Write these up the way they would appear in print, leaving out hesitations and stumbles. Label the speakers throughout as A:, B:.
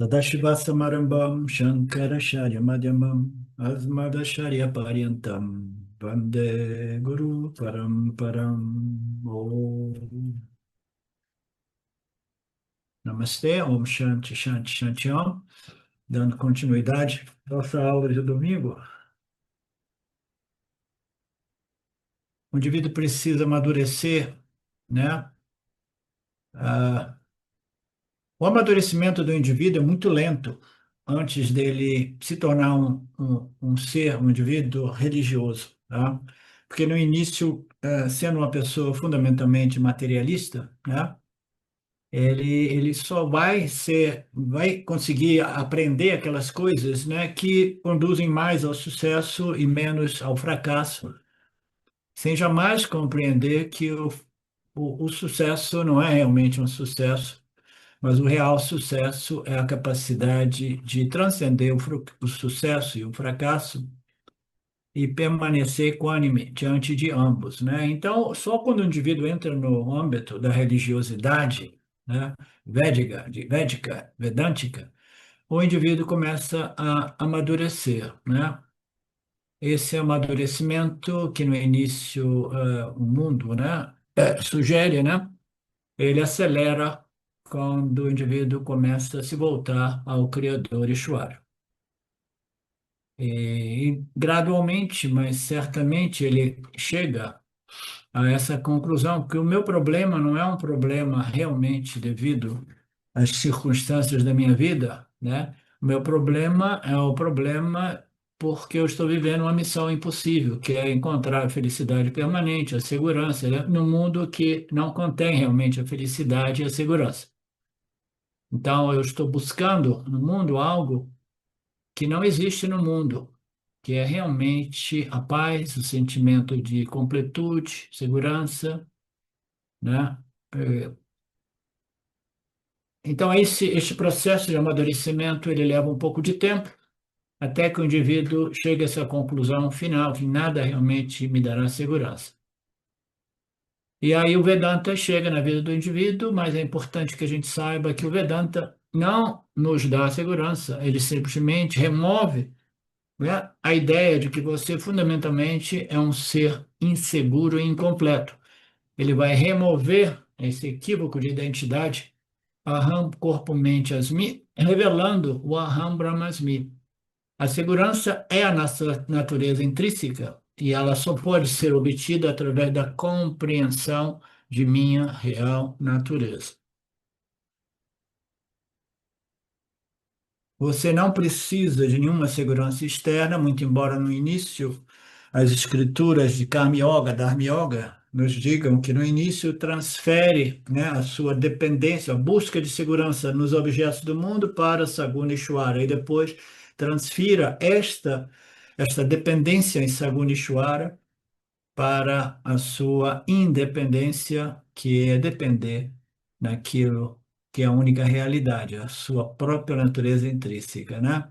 A: Sadashivasamarambam Shankaracharya Madhyamam Asmadacharya Paryantam Vande Guru Paramparam. Om Namastê, Om Shanti Shanti Shanti Om. Dando continuidade à nossa aula de domingo, o indivíduo precisa amadurecer, né? Ah, o amadurecimento do indivíduo é muito lento antes dele se tornar um ser, um indivíduo religioso, tá? Porque no início, sendo uma pessoa fundamentalmente materialista, né? Ele só vai conseguir aprender aquelas coisas, né, que conduzem mais ao sucesso e menos ao fracasso, sem jamais compreender que o sucesso não é realmente um sucesso, mas o real sucesso é a capacidade de transcender o sucesso e o fracasso e permanecer equânime diante de ambos, né? Então, só quando o indivíduo entra no âmbito da religiosidade, né, védica, vedântica, o indivíduo começa a amadurecer, né? Esse amadurecimento que no início o mundo, né, sugere, né? Ele acelera quando o indivíduo começa a se voltar ao Criador Ishvara. E gradualmente, mas certamente ele chega a essa conclusão que o meu problema não é um problema realmente devido às circunstâncias da minha vida, né? O meu problema é o problema porque eu estou vivendo uma missão impossível, que é encontrar a felicidade permanente, a segurança, né? Num mundo que não contém realmente a felicidade e a segurança. Então, eu estou buscando no mundo algo que não existe no mundo, que é realmente a paz, o sentimento de completude, segurança, né? Eh, Então, este processo de amadurecimento, ele leva um pouco de tempo, até que o indivíduo chegue a essa conclusão final, que nada realmente me dará segurança. E aí o Vedanta chega na vida do indivíduo, mas é importante que a gente saiba que o Vedanta não nos dá segurança, ele simplesmente remove, né, a ideia de que você fundamentalmente é um ser inseguro e incompleto. Ele vai remover esse equívoco de identidade, Aham, corpo, mente, asmi, revelando o Aham Brahmasmi. A segurança é a nossa natureza intrínseca e ela só pode ser obtida através da compreensão de minha real natureza. Você não precisa de nenhuma segurança externa, muito embora no início as escrituras de Karma Yoga, Dharma Yoga, nos digam que no início transfere, né, a sua dependência, a busca de segurança nos objetos do mundo para Saguna Ishvara, e depois transfira esta dependência em Saguna Ishvara para a sua independência, que é depender naquilo que é a única realidade, a sua própria natureza intrínseca, né?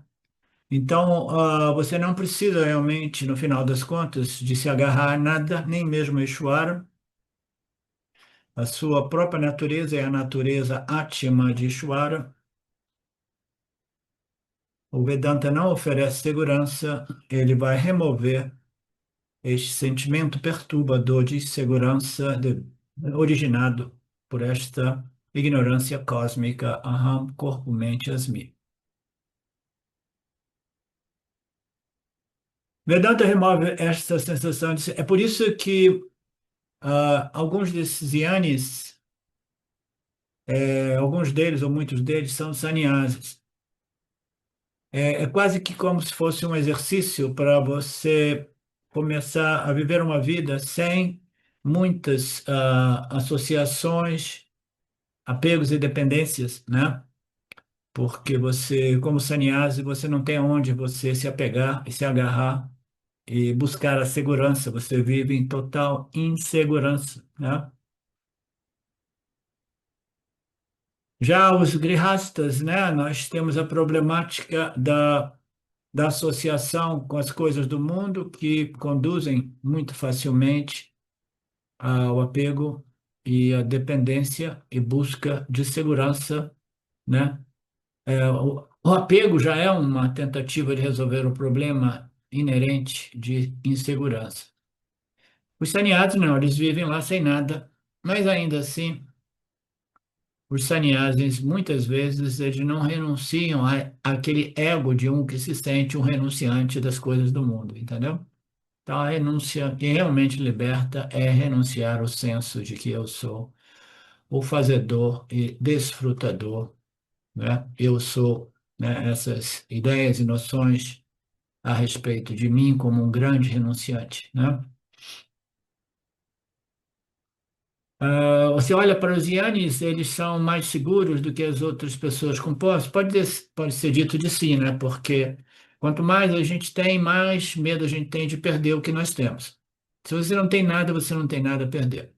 A: Então, você não precisa realmente, no final das contas, de se agarrar a nada, nem mesmo a Ishvara. A sua própria natureza é a natureza Atma de Ishvara. O Vedanta não oferece segurança, ele vai remover este sentimento perturbador de insegurança originado por esta ignorância cósmica, Aham, corpo, mente, asmi. Vedanta remove esta sensação de. É por isso que alguns desses yanis, alguns deles ou muitos deles são sannyasis. É quase que como se fosse um exercício para você começar a viver uma vida sem muitas associações, apegos e dependências, né? Porque você, como sannyasi, você não tem onde você se apegar e se agarrar e buscar a segurança. Você vive em total insegurança, né? Já os grihastas, né? Nós temos a problemática da associação com as coisas do mundo que conduzem muito facilmente ao apego e à dependência e busca de segurança, né? O apego já é uma tentativa de resolver o problema inerente de insegurança. Os saniatas não, eles vivem lá sem nada, mas ainda assim, os sannyasis, muitas vezes, eles não renunciam àquele ego de um que se sente um renunciante das coisas do mundo, entendeu? Então, a renúncia que realmente liberta é renunciar ao senso de que eu sou o fazedor e desfrutador, né? Eu sou, né, essas ideias e noções a respeito de mim como um grande renunciante, né? Você olha para os Yanis, eles são mais seguros do que as outras pessoas com posse? Pode ser dito de si, né? Porque quanto mais a gente tem, mais medo a gente tem de perder o que nós temos. Se você não tem nada, você não tem nada a perder.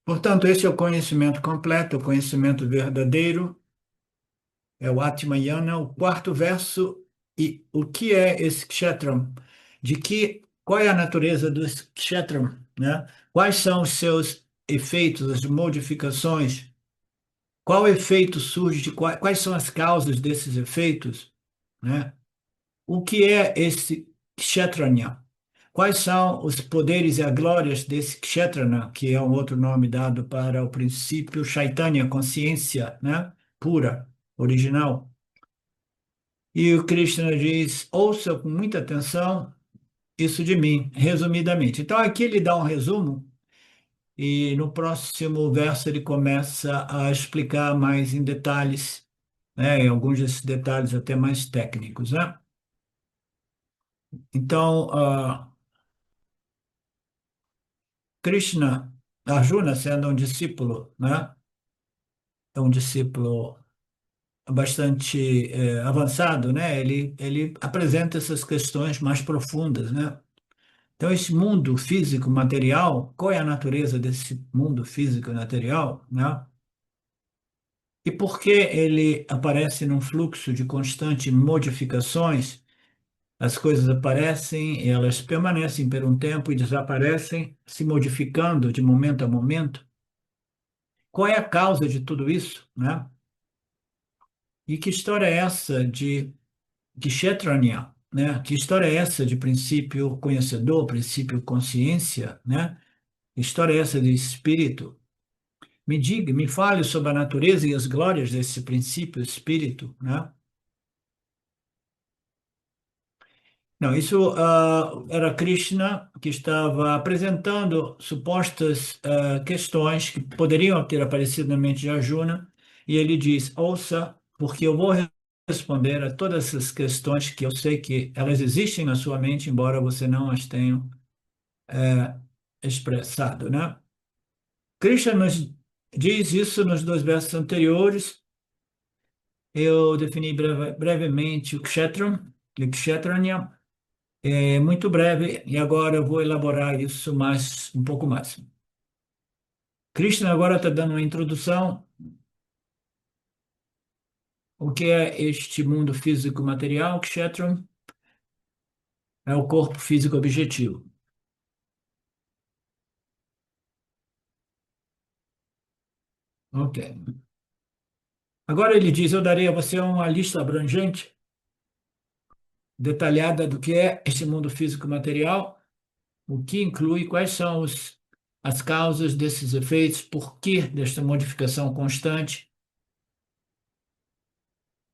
A: Portanto, esse é o conhecimento completo, o conhecimento verdadeiro, é o Atmayana, o quarto verso. E o que é esse kshetram? Qual é a natureza do kshetram, né? Quais são os seus efeitos, as modificações? Qual efeito surge quais são as causas desses efeitos, né? O que é esse kshetranya? Quais são os poderes e as glórias desse kshetrana, que é um outro nome dado para o princípio Chaitanya, consciência, né? Pura, original. E o Krishna diz: ouça com muita atenção isso de mim, resumidamente. Então, aqui ele dá um resumo, e no próximo verso ele começa a explicar mais em detalhes, né? E alguns desses detalhes até mais técnicos, né? Então, Krishna, Arjuna, sendo um discípulo, né? É um discípulo bastante avançado, né? Ele apresenta essas questões mais profundas, né? Então, esse mundo físico material, qual é a natureza desse mundo físico material, né? E por que ele aparece num fluxo de constantes modificações? As coisas aparecem, elas permanecem por um tempo e desaparecem, se modificando de momento a momento. Qual é a causa de tudo isso, né? E que história é essa de Kshetranya, né? Que história é essa de princípio conhecedor, princípio consciência, né? Que história é essa de espírito? Me diga, me fale sobre a natureza e as glórias desse princípio espírito, né? Não, isso era Krishna que estava apresentando supostas questões que poderiam ter aparecido na mente de Arjuna, e ele diz: ouça, porque eu vou responder a todas essas questões que eu sei que elas existem na sua mente, embora você não as tenha expressado, né? Krishna nos diz isso nos dois versos anteriores. Eu defini brevemente o Kshetram, o Kshetranya. É muito breve, e agora eu vou elaborar isso um pouco mais. Krishna agora está dando uma introdução. O que é este mundo físico material? Kshetram é o corpo físico objetivo. Ok. Agora ele diz: eu darei a você uma lista abrangente, detalhada do que é este mundo físico material, o que inclui, quais são as causas desses efeitos, por que desta modificação constante.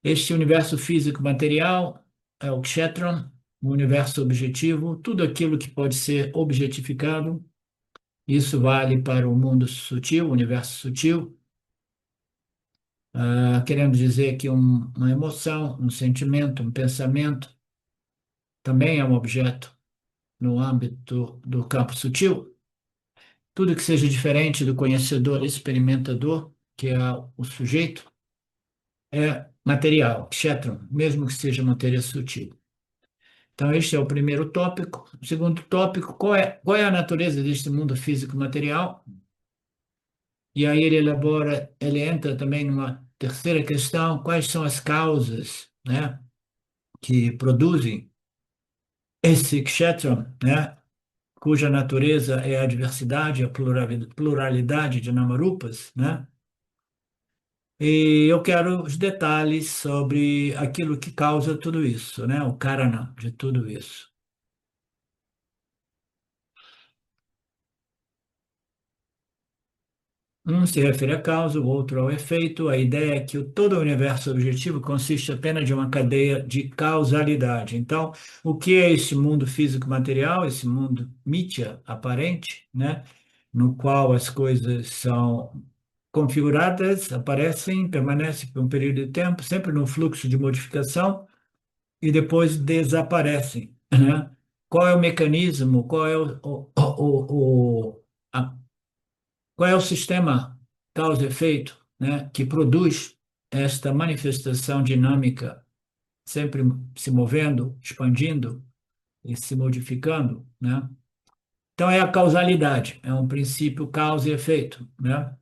A: Este universo físico material é o Kshetram, o universo objetivo, tudo aquilo que pode ser objetificado. Isso vale para o mundo sutil, o universo sutil, querendo dizer que uma emoção, um sentimento, um pensamento também é um objeto no âmbito do campo sutil. Tudo que seja diferente do conhecedor, experimentador, que é o sujeito, é material, Kshetram, mesmo que seja matéria sutil. Então, este é o primeiro tópico. O segundo tópico, qual é a natureza deste mundo físico material? E aí ele elabora, ele entra também numa terceira questão, quais são as causas, né, que produzem esse kshetra, né? cuja natureza é a diversidade, a pluralidade de Namarupas, né? E eu quero os detalhes sobre aquilo que causa tudo isso, né? O Karana de tudo isso. Um se refere à causa, o outro ao efeito. A ideia é que todo o universo objetivo consiste apenas de uma cadeia de causalidade. Então, o que é esse mundo físico-material, esse mundo mítya aparente, né? No qual as coisas são configuradas, aparecem, permanecem por um período de tempo, sempre num fluxo de modificação e depois desaparecem, né? Qual é o mecanismo, qual é o sistema causa e efeito, né, que produz esta manifestação dinâmica, sempre se movendo, expandindo e se modificando, né? Então é a causalidade, é um princípio causa e efeito, né?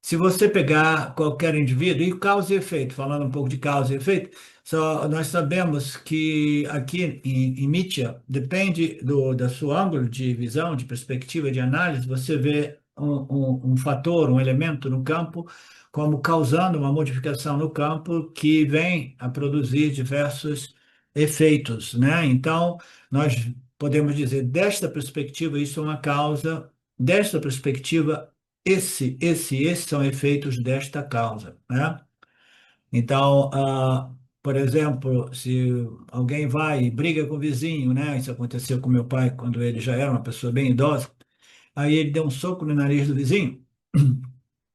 A: Se você pegar qualquer indivíduo, e causa e efeito, falando um pouco de causa e efeito, só nós sabemos que aqui em Mitchell, depende da seu ângulo de visão, de perspectiva, de análise, você vê um fator, um elemento no campo, como causando uma modificação no campo que vem a produzir diversos efeitos, né? Então, nós podemos dizer, desta perspectiva, isso é uma causa, desta perspectiva, esses são efeitos desta causa, né? Então, por exemplo, se alguém vai e briga com o vizinho, né? Isso aconteceu com meu pai quando ele já era uma pessoa bem idosa. Aí ele deu um soco no nariz do vizinho.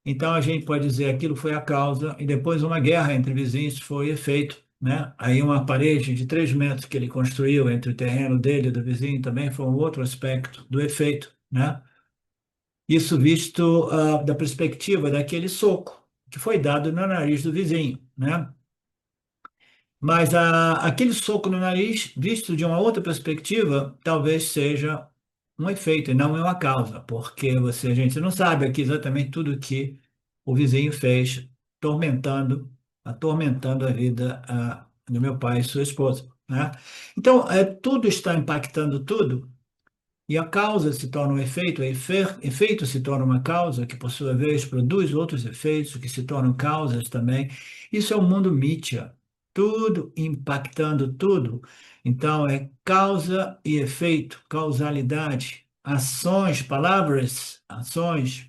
A: Então a gente pode dizer aquilo foi a causa e depois uma guerra entre vizinhos foi efeito, né? Aí uma parede de 3 metros que ele construiu entre o terreno dele e do vizinho também foi um outro aspecto do efeito, né? Isso visto da perspectiva daquele soco que foi dado no nariz do vizinho, né? Mas aquele soco no nariz, visto de uma outra perspectiva, talvez seja um efeito e não é uma causa, porque a gente não sabe aqui exatamente tudo que o vizinho fez, atormentando a vida do meu pai e sua esposa, né? Então, tudo está impactando tudo. E a causa se torna um efeito, efeito se torna uma causa, que por sua vez produz outros efeitos, que se tornam causas também. Isso é o mundo mítia, tudo impactando tudo. Então, é causa e efeito, causalidade, ações, palavras, ações,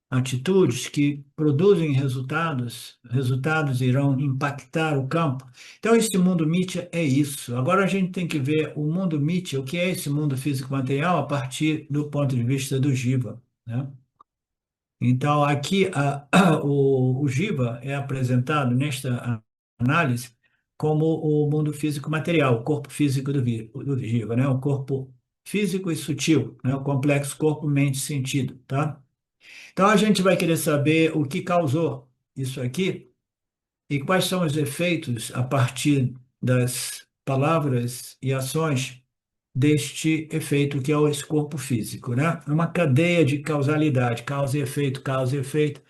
A: atitudes que produzem resultados, resultados irão impactar o campo. Então, esse mundo mítia é isso. Agora a gente tem que ver o mundo mítia, o que é esse mundo físico-material, a partir do ponto de vista do Jiva, né? Então, aqui o Jiva é apresentado nesta análise como o mundo físico-material, o corpo físico do Jiva, né? O corpo físico e sutil, né? O complexo corpo, mente, sentido, tá? Então a gente vai querer saber o que causou isso aqui e quais são os efeitos a partir das palavras e ações deste efeito que é esse corpo físico, né? É uma cadeia de causalidade, causa e efeito, causa e efeito.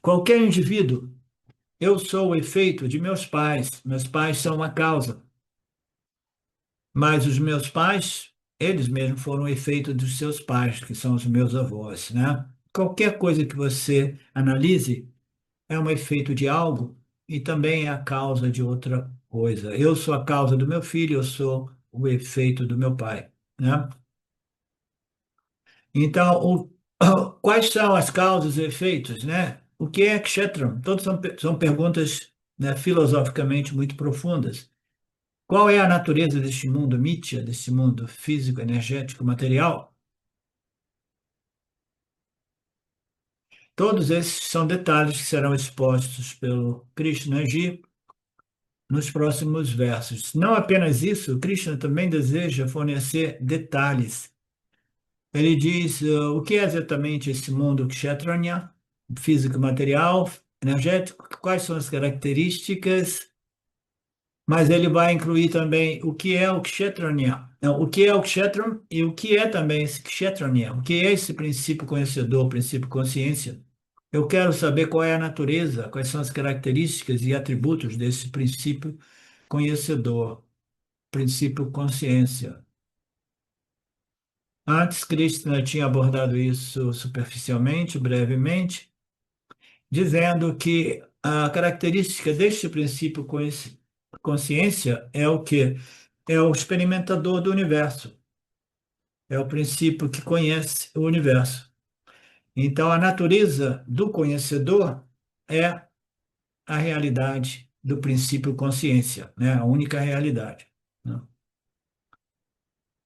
A: Qualquer indivíduo, eu sou o efeito de meus pais são uma causa, mas os meus pais, eles mesmos foram o efeito dos seus pais, que são os meus avós, né? Qualquer coisa que você analise, é um efeito de algo e também é a causa de outra coisa. Eu sou a causa do meu filho, eu sou o efeito do meu pai, né? Então, quais são as causas e efeitos, né? O que é kshetram? Todas são perguntas, né, filosoficamente muito profundas. Qual é a natureza deste mundo mítya, deste mundo físico, energético, material? Todos esses são detalhes que serão expostos pelo Krishnaji nos próximos versos. Não apenas isso, Krishna também deseja fornecer detalhes. Ele diz o que é exatamente esse mundo kshetranya, físico, material, energético, quais são as características, mas ele vai incluir também o que é o kshetranya, não, o que é o kshetram e o que é também esse kshetranya, o que é esse princípio conhecedor, princípio consciência. Eu quero saber qual é a natureza, quais são as características e atributos desse princípio conhecedor, princípio consciência. Antes, Krishna tinha abordado isso superficialmente, brevemente, dizendo que a característica deste princípio consciência é o quê? É o experimentador do universo, é o princípio que conhece o universo. Então, a natureza do conhecedor é a realidade do princípio consciência, né? A única realidade, né?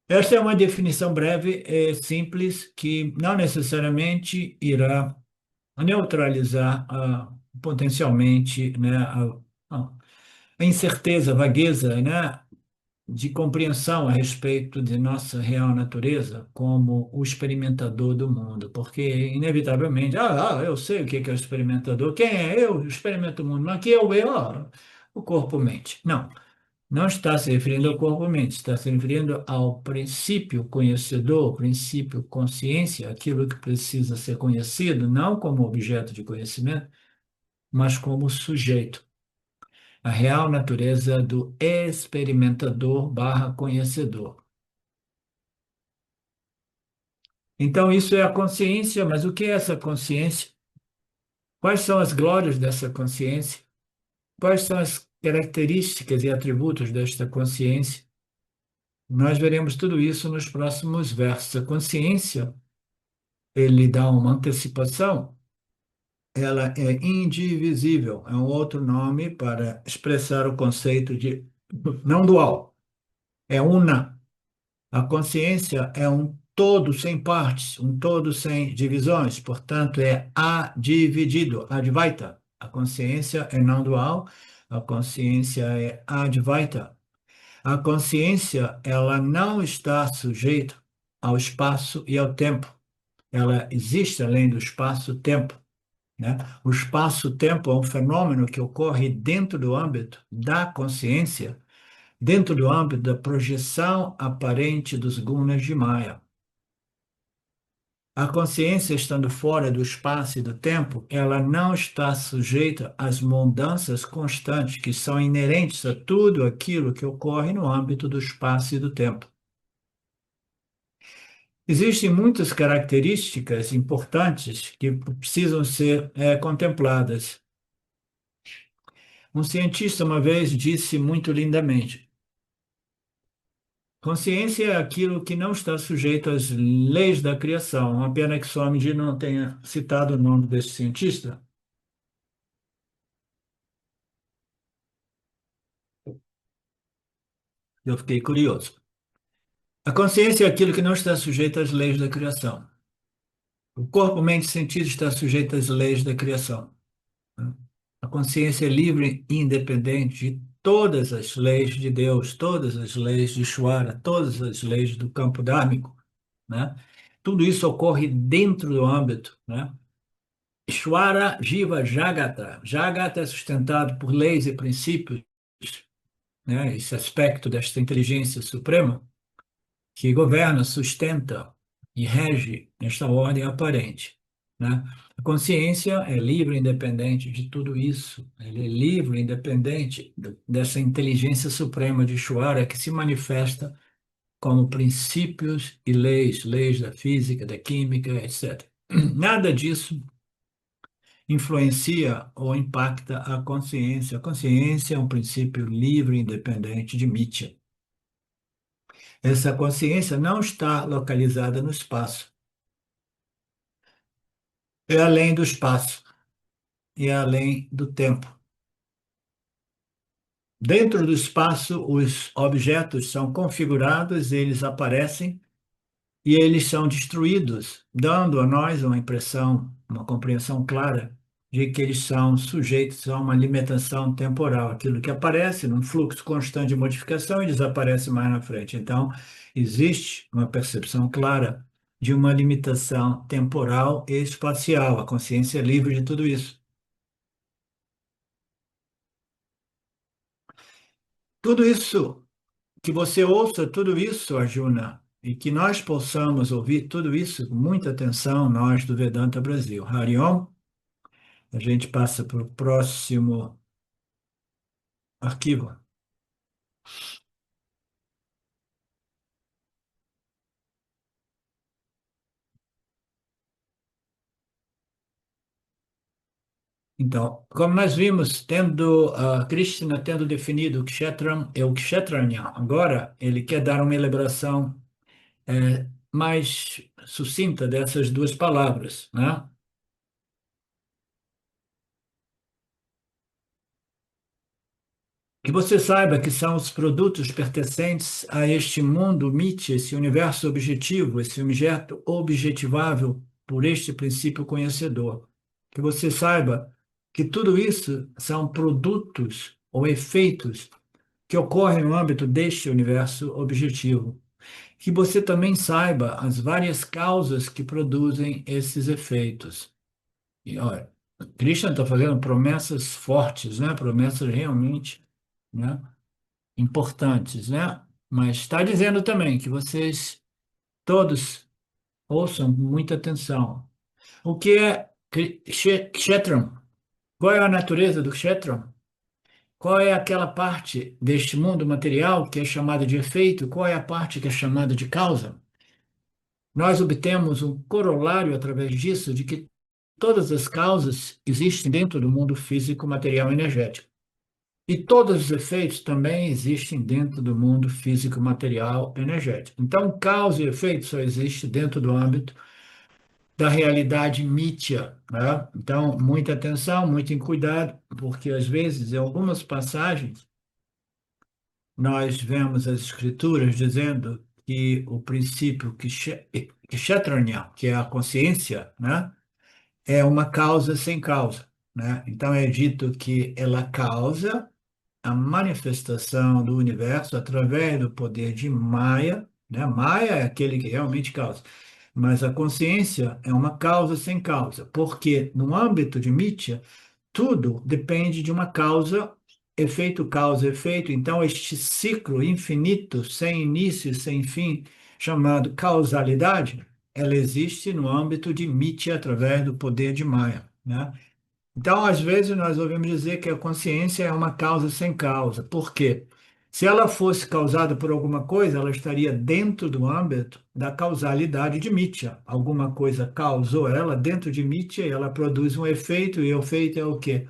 A: Esta é uma definição breve e simples que não necessariamente irá neutralizar potencialmente, né, a incerteza, a vagueza, né, de compreensão a respeito de nossa real natureza como o experimentador do mundo, porque inevitavelmente, eu sei o que é o experimentador, quem é eu? Eu experimento o mundo, mas que é eu? O corpo-mente. Não. Não está se referindo ao corpo-mente, está se referindo ao princípio conhecedor, princípio consciência, aquilo que precisa ser conhecido, não como objeto de conhecimento, mas como sujeito. A real natureza do experimentador barra conhecedor. Então, isso é a consciência, mas o que é essa consciência? Quais são as glórias dessa consciência? Quais são as características e atributos desta consciência? Nós veremos tudo isso nos próximos versos. A consciência, ele dá uma antecipação, ela é indivisível, é um outro nome para expressar o conceito de não dual, é una. A consciência é um todo sem partes, um todo sem divisões, portanto, é adividido, advaita. A consciência é não dual, a consciência é advaita. A consciência, ela não está sujeita ao espaço e ao tempo. Ela existe além do espaço-tempo, né? O espaço-tempo é um fenômeno que ocorre dentro do âmbito da consciência, dentro do âmbito da projeção aparente dos gunas de Maya. A consciência, estando fora do espaço e do tempo, ela não está sujeita às mudanças constantes que são inerentes a tudo aquilo que ocorre no âmbito do espaço e do tempo. Existem muitas características importantes que precisam ser contempladas. Um cientista uma vez disse muito lindamente: consciência é aquilo que não está sujeito às leis da criação. Uma pena que Swamiji não tenha citado o nome desse cientista. Eu fiquei curioso. A consciência é aquilo que não está sujeito às leis da criação. O corpo, mente e sentido está sujeito às leis da criação, né? A consciência é livre e independente de todas as leis de Deus, todas as leis de Ishvara, todas as leis do campo dármico, né? Tudo isso ocorre dentro do âmbito, né? Ishvara, Jiva, Jagata. Jagata é sustentado por leis e princípios, né? Esse aspecto desta inteligência suprema que governa, sustenta e rege nesta ordem aparente, né? A consciência é livre e independente de tudo isso. Ele é livre e independente dessa inteligência suprema de Ishvara que se manifesta como princípios e leis, leis da física, da química, etc. Nada disso influencia ou impacta a consciência. A consciência é um princípio livre e independente de Mitya. Essa consciência não está localizada no espaço, é além do espaço e é além do tempo. Dentro do espaço, os objetos são configurados, eles aparecem e eles são destruídos, dando a nós uma impressão, uma compreensão clara de que eles são sujeitos a uma limitação temporal, aquilo que aparece num fluxo constante de modificação e desaparece mais na frente. Então, existe uma percepção clara de uma limitação temporal e espacial. A consciência é livre de tudo isso. Tudo isso, que você ouça tudo isso, Arjuna, e que nós possamos ouvir tudo isso com muita atenção, nós do Vedanta Brasil. Hariom, a gente passa para o próximo arquivo. Então, como nós vimos, tendo Krishna tendo definido o Kshetram e o Kshetranya, agora ele quer dar uma elaboração mais sucinta dessas duas palavras, né? Que você saiba que são os produtos pertencentes a este mundo Miti, esse universo objetivo, esse objeto objetivável por este princípio conhecedor. Que você saiba que tudo isso são produtos ou efeitos que ocorrem no âmbito deste universo objetivo. Que você também saiba as várias causas que produzem esses efeitos. E olha, Krishna está fazendo promessas fortes, né? Promessas realmente, né? Importantes, né? Mas está dizendo também que vocês todos ouçam com muita atenção. O que é Kshetram? Qual é a natureza do Kshetram? Qual é aquela parte deste mundo material que é chamada de efeito? Qual é a parte que é chamada de causa? Nós obtemos um corolário através disso de que todas as causas existem dentro do mundo físico, material e energético. E todos os efeitos também existem dentro do mundo físico, material, energético. Então, causa e efeito só existe dentro do âmbito da realidade mítia, né? Então, muita atenção, muito cuidado, porque às vezes, em algumas passagens, nós vemos as escrituras dizendo que o princípio Kshetranya, que é a consciência, né, é uma causa sem causa, né? Então, é dito que ela causa a manifestação do universo através do poder de Maya, né? Maya é aquele que realmente causa, mas a consciência é uma causa sem causa, porque no âmbito de Mitya, tudo depende de uma causa, efeito, causa, efeito. Então, este ciclo infinito, sem início e sem fim, chamado causalidade, ela existe no âmbito de Mitya através do poder de Maya, né? Então, às vezes, nós ouvimos dizer que a consciência é uma causa sem causa. Por quê? Se ela fosse causada por alguma coisa, ela estaria dentro do âmbito da causalidade de Mitya. Alguma coisa causou ela dentro de Mitya e ela produz um efeito, e o efeito é o quê?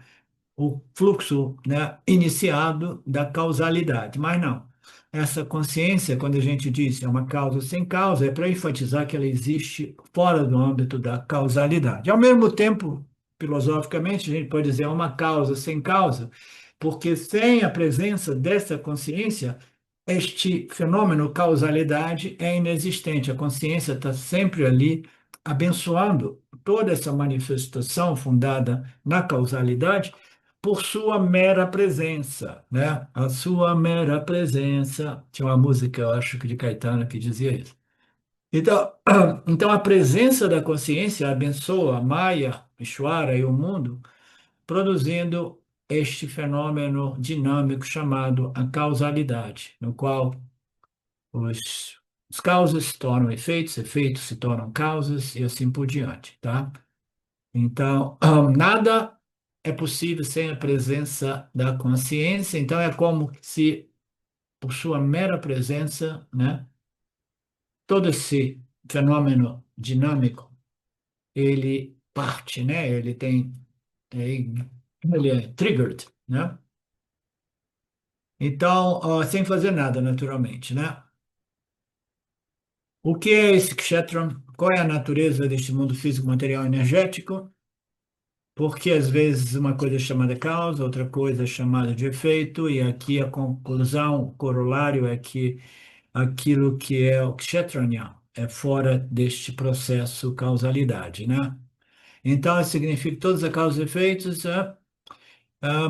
A: O fluxo, né, iniciado da causalidade. Mas não. Essa consciência, quando a gente diz é uma causa sem causa, é para enfatizar que ela existe fora do âmbito da causalidade. Ao mesmo tempo, filosoficamente, a gente pode dizer é uma causa sem causa, porque sem a presença dessa consciência, este fenômeno causalidade é inexistente. A consciência está sempre ali abençoando toda essa manifestação fundada na causalidade por sua mera presença, né? A sua mera presença. Tinha uma música, eu acho que de Caetano, que dizia isso. Então, então a presença da consciência abençoa a Maya, Ishvara e o mundo, produzindo este fenômeno dinâmico chamado a causalidade, no qual os causas se tornam efeitos, efeitos se tornam causas e assim por diante, tá? Então, nada é possível sem a presença da consciência. Então, é como se, por sua mera presença, né, todo esse fenômeno dinâmico, ele parte, né? Ele tem, ele é triggered, né? Então, sem fazer nada, naturalmente, né? O que é esse kshetra? Qual é a natureza deste mundo físico, material e energético? Porque às vezes uma coisa é chamada causa, outra coisa é chamada de efeito, e aqui a conclusão, o corolário é que aquilo que é o kshetranya é fora deste processo causalidade, né? Então, isso significa que todas as causas e efeitos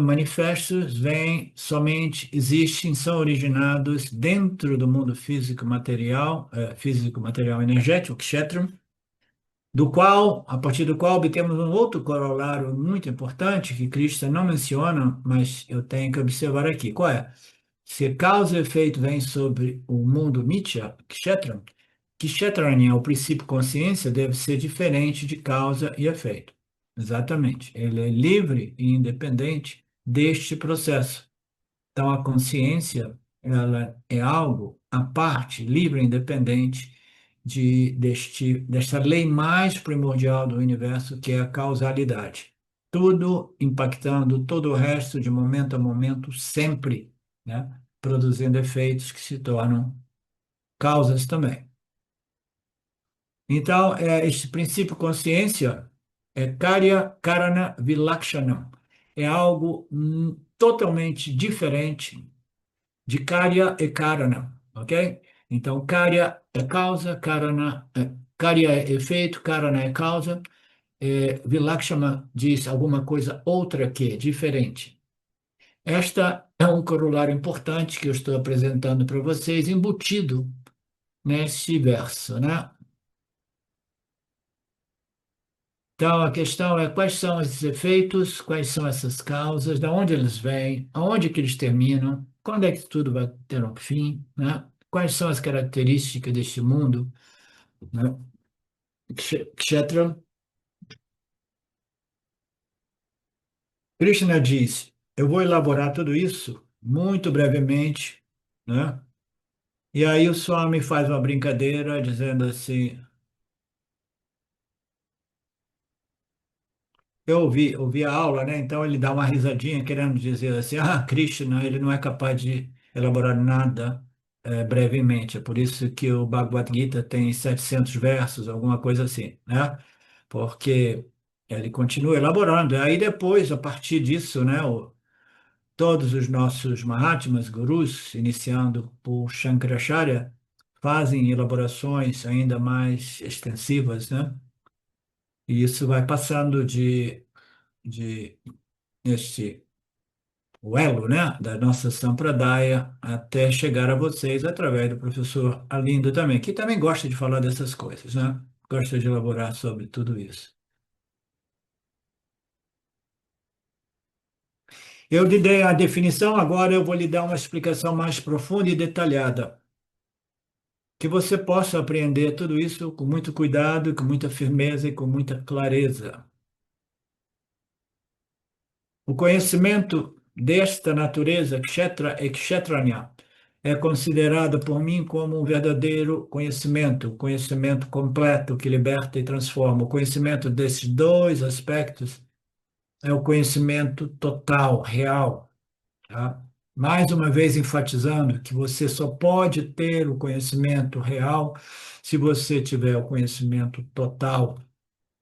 A: manifestos vêm somente, existem, são originados dentro do mundo físico, material, energético, kshetra, do qual, a partir do qual obtemos um outro corolário muito importante que Krishna não menciona, mas eu tenho que observar aqui. Qual é? Se causa e efeito vem sobre o mundo Mitya, Kshetra, Kshetranya, o princípio consciência, deve ser diferente de causa e efeito. Exatamente. Ele é livre e independente deste processo. Então, a consciência, ela é algo à parte, livre e independente desta lei mais primordial do universo, que é a causalidade. tudo impactando todo o resto de momento a momento, sempre, né? Produzindo efeitos que se tornam causas também. Então, este princípio consciência é Karya Karana Vilakshanam. É algo totalmente diferente de Karya e Karana, ok? Então, Karya é causa, Karya é efeito, Karana é causa. Vilakshama diz alguma coisa outra que, diferente. Esta é um corolário importante que eu estou apresentando para vocês, embutido nesse verso, né? Então, a questão é quais são esses efeitos, quais são essas causas, de onde eles vêm, aonde que eles terminam, quando é que tudo vai ter um fim, né? Quais são as características deste mundo, né? Kshetra, Krishna diz, eu vou elaborar tudo isso muito brevemente, né? E aí o Swami faz uma brincadeira dizendo assim, eu ouvi a aula, né? Então ele dá uma risadinha querendo dizer assim, Krishna, ele não é capaz de elaborar nada brevemente. É por isso que o Bhagavad Gita tem 700 versos, alguma coisa assim, né? Porque ele continua elaborando. Aí depois, a partir disso, né? Todos os nossos Mahatmas, gurus, iniciando por Shankaracharya, fazem elaborações ainda mais extensivas, né? E isso vai passando de este o elo, né, da nossa Sampradaya até chegar a vocês através do professor Alindo também, que também gosta de falar dessas coisas, né? Gosta de elaborar sobre tudo isso. Eu lhe dei a definição, agora eu vou lhe dar uma explicação mais profunda e detalhada, que você possa apreender tudo isso com muito cuidado, com muita firmeza e com muita clareza. O conhecimento desta natureza, kshetra e kshetranya, é considerado por mim como um verdadeiro conhecimento, conhecimento completo que liberta e transforma. O conhecimento desses dois aspectos é o conhecimento total, real, tá? Mais uma vez enfatizando que você só pode ter o conhecimento real se você tiver o conhecimento total.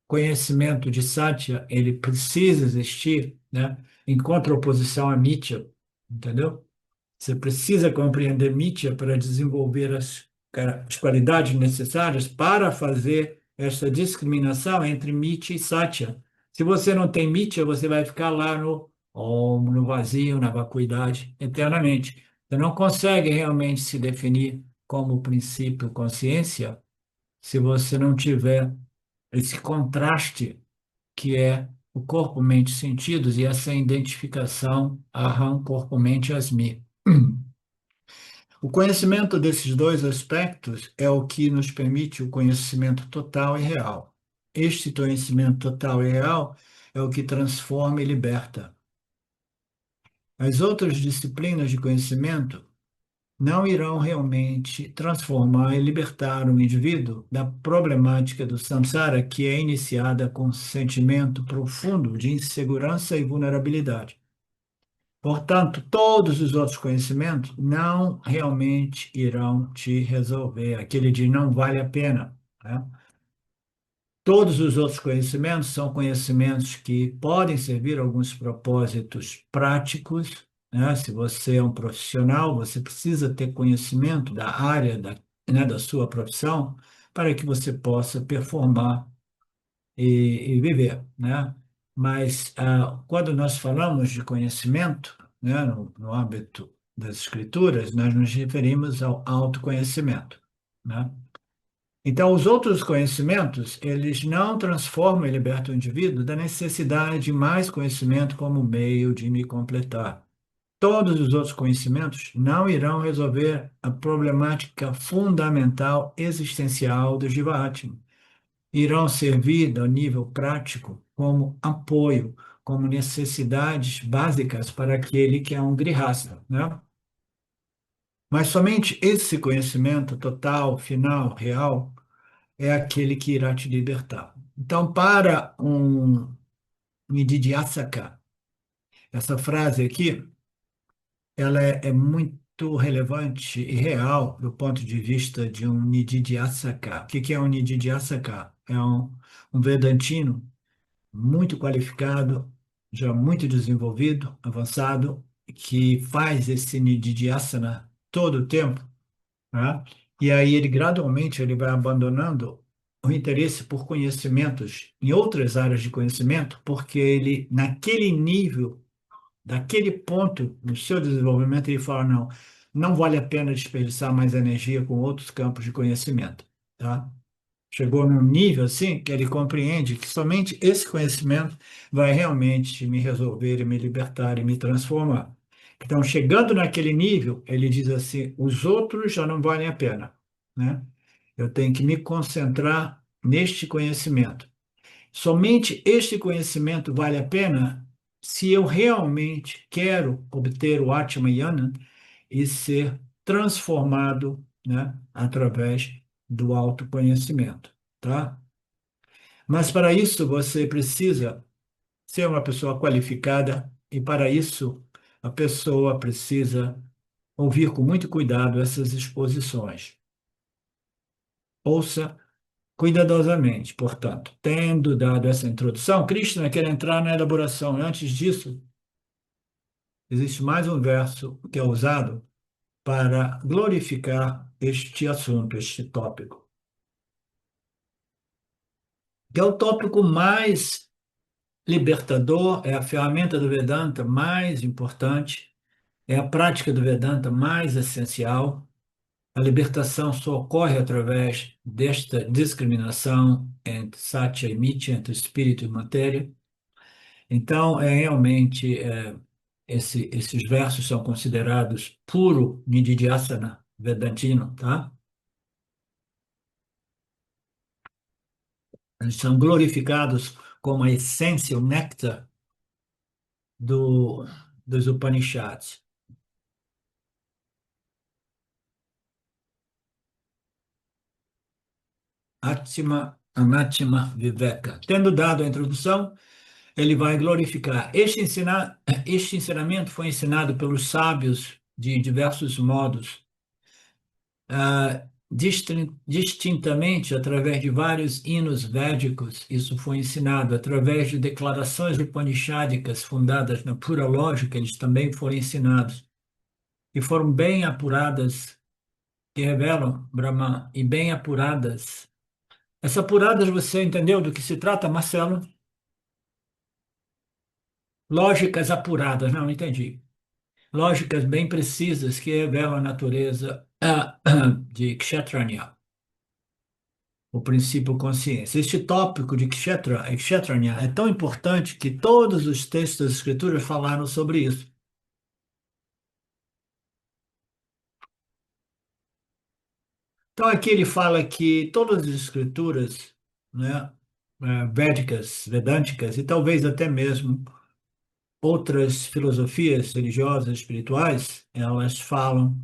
A: Conhecimento de Satya, ele precisa existir, né, em contraposição a Mitya, entendeu? Você precisa compreender Mitya para desenvolver as qualidades necessárias para fazer essa discriminação entre Mitya e Satya. Se você não tem Mitya, você vai ficar lá no Om, no vazio, na vacuidade, eternamente. Você não consegue realmente se definir como princípio consciência se você não tiver esse contraste que é o corpo, mente, sentidos e essa identificação aham, corpo, mente, asmi. O conhecimento desses dois aspectos é o que nos permite o conhecimento total e real. Este conhecimento total e real é o que transforma e liberta. As outras disciplinas de conhecimento não irão realmente transformar e libertar o indivíduo da problemática do samsara, que é iniciada com um sentimento profundo de insegurança e vulnerabilidade. Portanto, todos os outros conhecimentos não realmente irão te resolver. Aquele de não vale a pena, né? Todos os outros conhecimentos são conhecimentos que podem servir a alguns propósitos práticos, né? Se você é um profissional, você precisa ter conhecimento da área né, da sua profissão para que você possa performar e viver, né? Mas quando nós falamos de conhecimento, né, no âmbito das escrituras, nós nos referimos ao autoconhecimento, né? Então, os outros conhecimentos, eles não transformam e libertam o indivíduo da necessidade de mais conhecimento como meio de me completar. Todos os outros conhecimentos não irão resolver a problemática fundamental existencial do Jivatma. Irão servir, ao nível prático, como apoio, como necessidades básicas para aquele que é um grihasta, né? Mas somente esse conhecimento total, final, real, é aquele que irá te libertar. Então, para Nididyasaka. Essa frase aqui, ela é muito relevante e real do ponto de vista de um Nididyasaka. O que é um Nididyasaka? É um Vedantino muito qualificado, já muito desenvolvido, avançado, que faz esse Nididhyasana todo o tempo, né? E aí ele gradualmente ele vai abandonando o interesse por conhecimentos em outras áreas de conhecimento, porque ele naquele nível, daquele ponto no seu desenvolvimento, ele fala não, não vale a pena desperdiçar mais energia com outros campos de conhecimento, tá? Chegou num nível assim que ele compreende que somente esse conhecimento vai realmente me resolver e me libertar e me transformar. Então, chegando naquele nível, ele diz assim: os outros já não valem a pena, né? Eu tenho que me concentrar neste conhecimento. Somente este conhecimento vale a pena se eu realmente quero obter o Atma Yana e ser transformado, né, através do autoconhecimento, tá? Mas para isso você precisa ser uma pessoa qualificada e para isso a pessoa precisa ouvir com muito cuidado essas exposições. Ouça cuidadosamente, portanto. Tendo dado essa introdução, Krishna quer entrar na elaboração. Antes disso, existe mais um verso que é usado para glorificar este assunto, este tópico, que é o tópico mais libertador, é a ferramenta do Vedanta mais importante, é a prática do Vedanta mais essencial. A libertação só ocorre através desta discriminação entre Satya e Mithya, entre espírito e matéria. Então, realmente, esses versos são considerados puro Nididhyasana vedantino, tá? Eles são glorificados como a essência, o néctar dos Upanishads. Atma, Anatma, Viveka. Tendo dado a introdução, ele vai glorificar. Este ensinamento foi ensinado pelos sábios de diversos modos, distintamente através de vários hinos védicos. Isso foi ensinado através de declarações upanishádicas fundadas na pura lógica, eles também foram ensinados e foram bem apuradas, que revelam Brahman, e bem apuradas. Essa apuradas você entendeu do que se trata, Marcelo? Lógicas apuradas, não entendi. Lógicas bem precisas que revelam a natureza de Kshatranya, o princípio consciência. Este tópico de Kshatranya é tão importante que todos os textos das Escrituras falaram sobre isso. Então aqui ele fala que todas as Escrituras, né, védicas, vedânticas e talvez até mesmo outras filosofias religiosas, espirituais, elas falam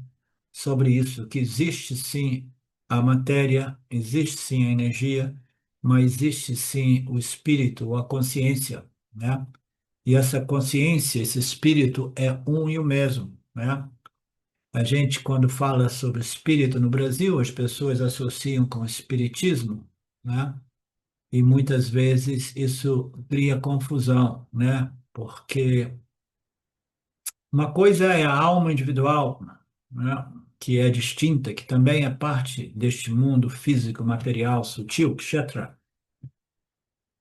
A: sobre isso, que existe sim a matéria, existe sim a energia, mas existe sim o espírito, a consciência, né? E essa consciência, esse espírito é um e o mesmo, né? A gente, quando fala sobre espírito no Brasil, as pessoas associam com espiritismo, né? E muitas vezes isso cria confusão, né? Porque uma coisa é a alma individual, né, que é distinta, que também é parte deste mundo físico, material, sutil, kshetra.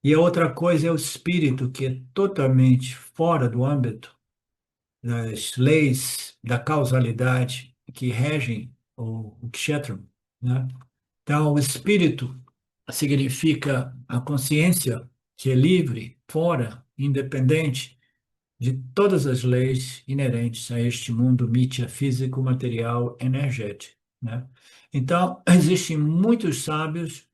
A: E a outra coisa é o espírito, que é totalmente fora do âmbito das leis da causalidade que regem o kshetra, né? Então, o espírito significa a consciência que é livre, fora, independente de todas as leis inerentes a este mundo mítia físico, material, energético, né? Então, existem muitos sábios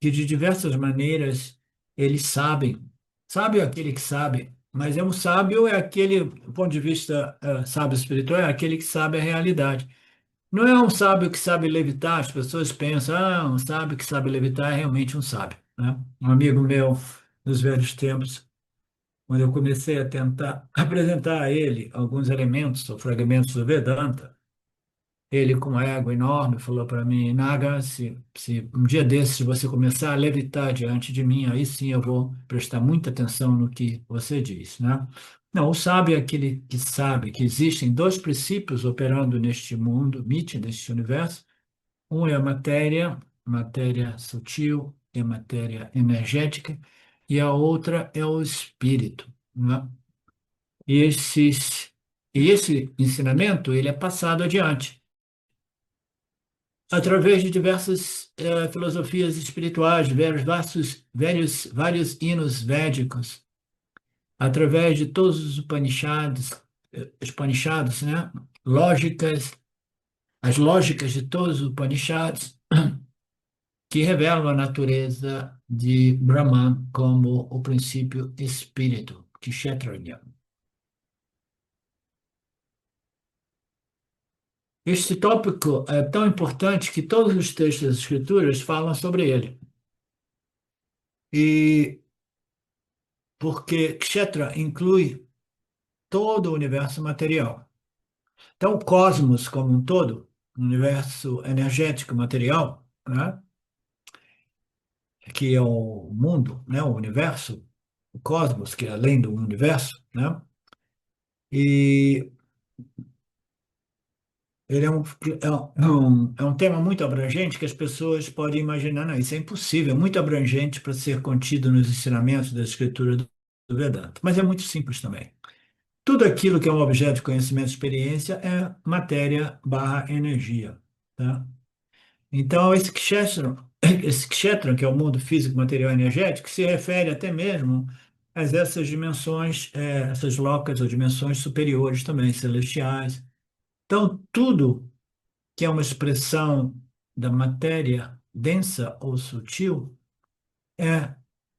A: que de diversas maneiras eles sabem. Sábio é aquele que sabe, mas é um sábio é aquele, do ponto de vista sábio espiritual, é aquele que sabe a realidade. Não é um sábio que sabe levitar, as pessoas pensam, um sábio que sabe levitar é realmente um sábio, né? Um amigo meu dos velhos tempos, quando eu comecei a tentar apresentar a ele alguns elementos ou fragmentos do Vedanta. Ele, com um ego enorme, falou para mim: Naga, se um dia desses você começar a levitar diante de mim, aí sim eu vou prestar muita atenção no que você diz, né? Não, o sábio é aquele que sabe que existem dois princípios operando neste mundo, neste universo. Um é a matéria, matéria sutil e a matéria energética, e a outra é o espírito, né? E esse ensinamento, ele é passado adiante através de diversas filosofias espirituais, vários hinos védicos, através de todos os Upanishads, né? Lógicas, as lógicas de todos os Upanishads, que revelam a natureza de Brahman como o princípio espírito, Kshetranya. Este tópico é tão importante que todos os textos das Escrituras falam sobre ele. E porque Kshetra inclui todo o universo material. Então, o cosmos como um todo, o universo energético material, né, que é o mundo, né, o universo, o cosmos, que é além do universo, né, e ele é um tema muito abrangente que as pessoas podem imaginar, não, isso é impossível, é muito abrangente para ser contido nos ensinamentos da escritura do Vedanta, mas é muito simples também. Tudo aquilo que é um objeto de conhecimento e experiência é matéria barra energia, tá? Então, esse kshetra, que é o mundo físico, material e energético, se refere até mesmo a essas dimensões, essas locas ou dimensões superiores também, celestiais. Então, tudo que é uma expressão da matéria densa ou sutil é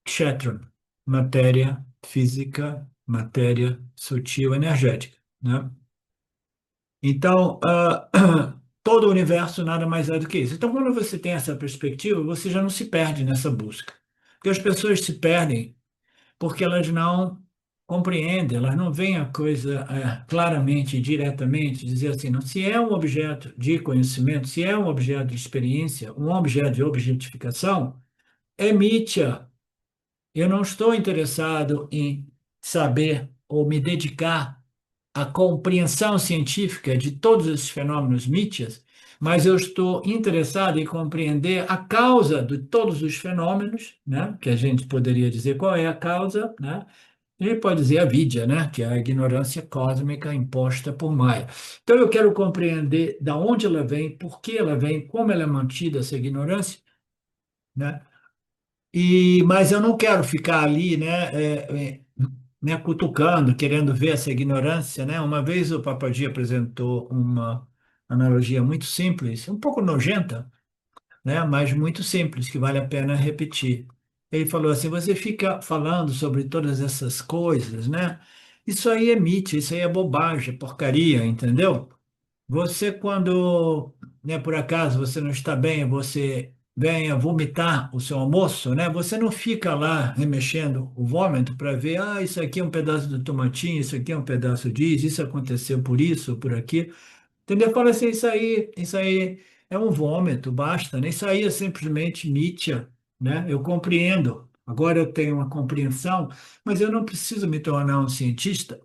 A: kshetra, matéria física, matéria sutil energética, né? Então, todo o universo nada mais é do que isso. Então, quando você tem essa perspectiva, você já não se perde nessa busca. Porque as pessoas se perdem porque elas não compreendem, elas não veem a coisa claramente, diretamente, dizer assim, não, se é um objeto de conhecimento, se é um objeto de experiência, um objeto de objetificação, é mítia. Eu não estou interessado em saber ou me dedicar à compreensão científica de todos esses fenômenos mítias, mas eu estou interessado em compreender a causa de todos os fenômenos, né? Que a gente poderia dizer qual é a causa, né? A gente pode dizer a vidya, né? Que é a ignorância cósmica imposta por Maya. Então eu quero compreender da onde ela vem, por que ela vem, como ela é mantida essa ignorância, né? Mas eu não quero ficar ali, né, cutucando, querendo ver essa ignorância, né? Uma vez o Papadia apresentou uma analogia muito simples, um pouco nojenta, né? Mas muito simples, que vale a pena repetir. Ele falou assim: você fica falando sobre todas essas coisas, né? Isso aí é mito, isso aí é bobagem, é porcaria, entendeu? Você, quando, né, por acaso você não está bem, você venha vomitar o seu almoço, né? Você não fica lá remexendo o vômito para ver, isso aqui é um pedaço do tomatinho, isso aqui é um pedaço disso, isso aconteceu por isso, por aquilo. Entendeu? Fala assim, isso aí é um vômito, basta, né? Isso aí é simplesmente mítia, né? Eu compreendo. Agora eu tenho uma compreensão, mas eu não preciso me tornar um cientista,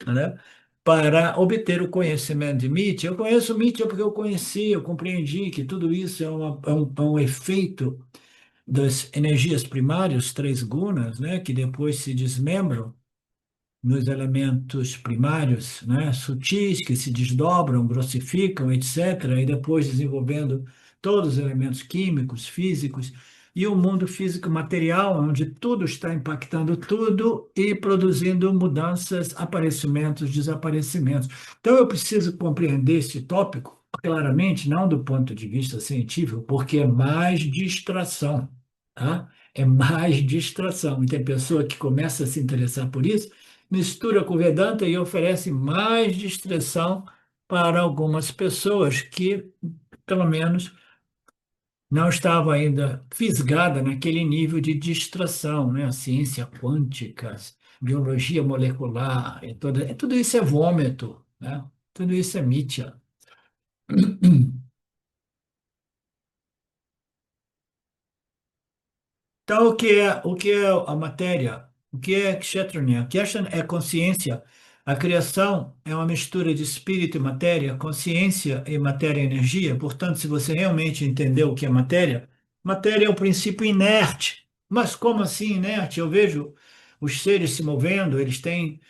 A: né? Para obter o conhecimento de Nietzsche. Eu conheço Nietzsche porque eu conheci, eu compreendi que tudo isso é um efeito das energias primárias, três gunas, né, que depois se desmembram nos elementos primários, né, sutis, que se desdobram, grossificam, etc., e depois desenvolvendo todos os elementos químicos, físicos, e o mundo físico material, onde tudo está impactando tudo e produzindo mudanças, aparecimentos, desaparecimentos. Então, eu preciso compreender esse tópico claramente, não do ponto de vista científico, porque é mais distração, tá? É mais distração. E tem pessoa que começa a se interessar por isso, mistura com Vedanta e oferece mais distração para algumas pessoas que, pelo menos, não estava ainda fisgada naquele nível de distração, né? A ciência quântica, biologia molecular, tudo isso é vômito, né? Tudo isso é mítia. Então, o que é a matéria? O que é Kshetranya? Kshetranya é consciência. A criação é uma mistura de espírito e matéria, consciência e matéria e energia. Portanto, se você realmente entendeu o que é matéria, matéria é o princípio inerte. Mas como assim inerte? Eu vejo os seres se movendo, eles têm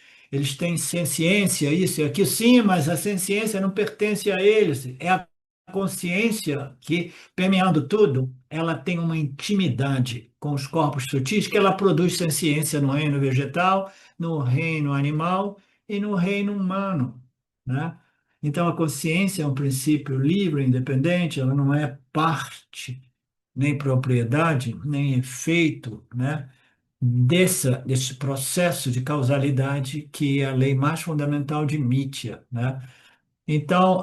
A: senciência, isso e aquilo. Sim, mas a senciência não pertence a eles. É a consciência que permeando tudo, ela tem uma intimidade com os corpos sutis que ela produz ciência no reino vegetal, no reino animal e no reino humano, né? Então, a consciência é um princípio livre, independente, ela não é parte, nem propriedade, nem efeito, né? Desse processo de causalidade que é a lei mais fundamental de Nietzsche, né? Então,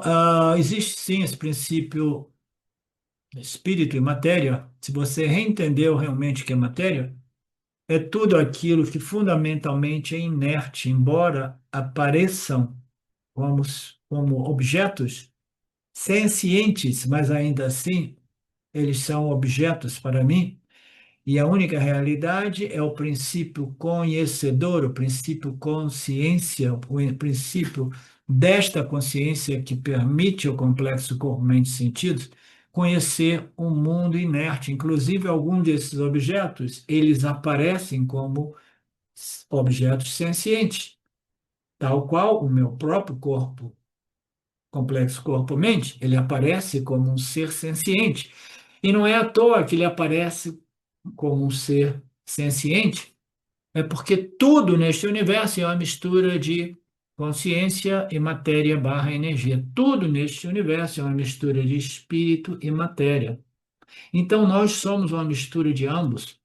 A: existe sim esse princípio espírito e matéria. Se você reentendeu realmente o que é matéria, é tudo aquilo que fundamentalmente é inerte, embora apareçam como objetos sencientes, mas ainda assim eles são objetos para mim. E a única realidade é o princípio conhecedor, o princípio consciência, o princípio desta consciência que permite ao complexo corpo-mente-sentidos conhecer o mundo inerte. Inclusive, alguns desses objetos, eles aparecem como objetos sencientes, tal qual o meu próprio corpo, complexo corpo-mente, ele aparece como um ser senciente. E não é à toa que ele aparece como um ser senciente, é porque tudo neste universo é uma mistura de consciência e matéria barra energia. Tudo neste universo é uma mistura de espírito e matéria. Então, nós somos uma mistura de ambos.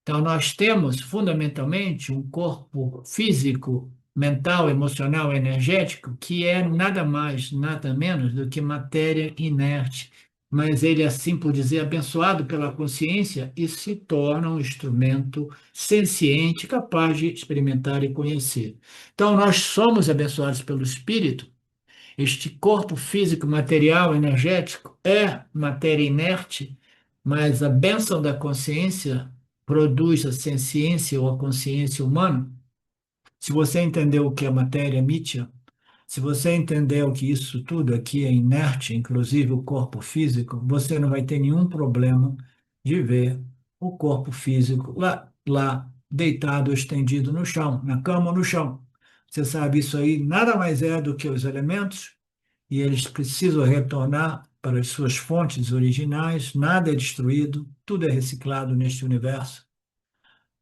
A: Então, nós temos fundamentalmente um corpo físico, mental, emocional, energético, que é nada mais, nada menos do que matéria inerte. Mas ele, assim por dizer, abençoado pela consciência e se torna um instrumento senciente, capaz de experimentar e conhecer. Então, nós somos abençoados pelo Espírito. Este corpo físico, material, energético é matéria inerte, mas a bênção da consciência produz a senciência ou a consciência humana. Se você entendeu o que é matéria mítia, se você entendeu que isso tudo aqui é inerte, inclusive o corpo físico, você não vai ter nenhum problema de ver o corpo físico lá deitado, estendido no chão, na cama ou no chão. Você sabe, isso aí nada mais é do que os elementos e eles precisam retornar para as suas fontes originais, nada é destruído, tudo é reciclado neste universo,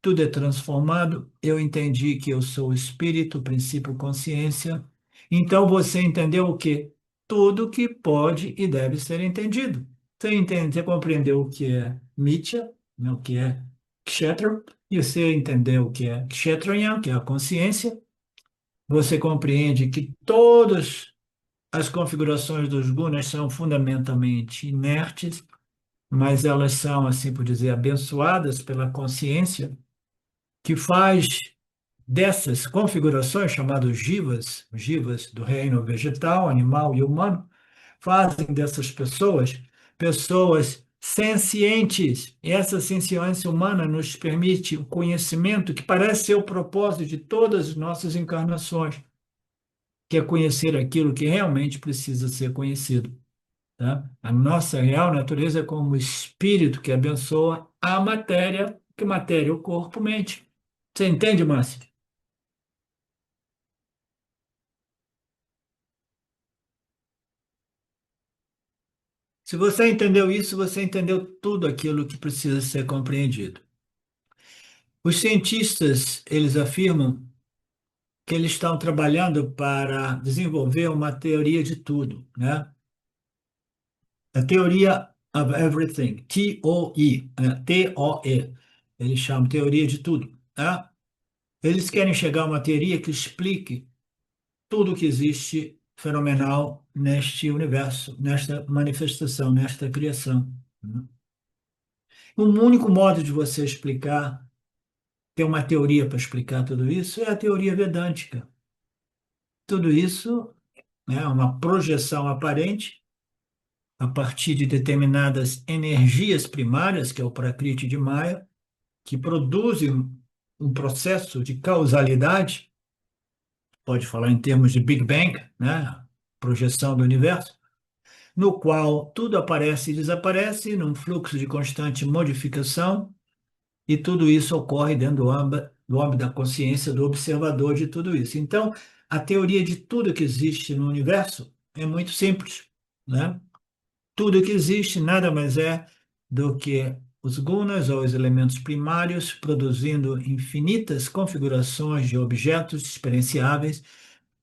A: tudo é transformado. Eu entendi que eu sou espírito, princípio, consciência. Então você entendeu o quê? Tudo que pode e deve ser entendido. Você entende, você compreendeu o que é Mitya, né, o que é Kshetra, e você entendeu o que é Kshetranya, que é a consciência. Você compreende que todos as configurações dos gunas são fundamentalmente inertes, mas elas são, assim por dizer, abençoadas pela consciência, que faz dessas configurações, chamadas jivas, jivas do reino vegetal, animal e humano, fazem dessas pessoas pessoas sencientes. E essa senciência humana nos permite o conhecimento que parece ser o propósito de todas as nossas encarnações, que é conhecer aquilo que realmente precisa ser conhecido. Tá? A nossa real natureza é como o espírito que abençoa a matéria, que matéria é o corpo, mente. Você entende, Márcio? Se você entendeu isso, você entendeu tudo aquilo que precisa ser compreendido. Os cientistas, eles afirmam que eles estão trabalhando para desenvolver uma teoria de tudo, né? A teoria of everything, TOE, T-O-E. Eles chamam teoria de tudo, tá? Eles querem chegar a uma teoria que explique tudo o que existe fenomenal neste universo, nesta manifestação, nesta criação. Um único modo de você explicar, ter uma teoria para explicar tudo isso, é a teoria vedântica. Tudo isso é uma projeção aparente a partir de determinadas energias primárias, que é o Prakriti de Maya, que produzem um processo de causalidade, pode falar em termos de Big Bang, né? Projeção do universo, no qual tudo aparece e desaparece num fluxo de constante modificação, e tudo isso ocorre dentro do âmbito da consciência do observador de tudo isso. Então, a teoria de tudo que existe no universo é muito simples, né? Tudo que existe nada mais é do que os gunas, ou os elementos primários, produzindo infinitas configurações de objetos experienciáveis,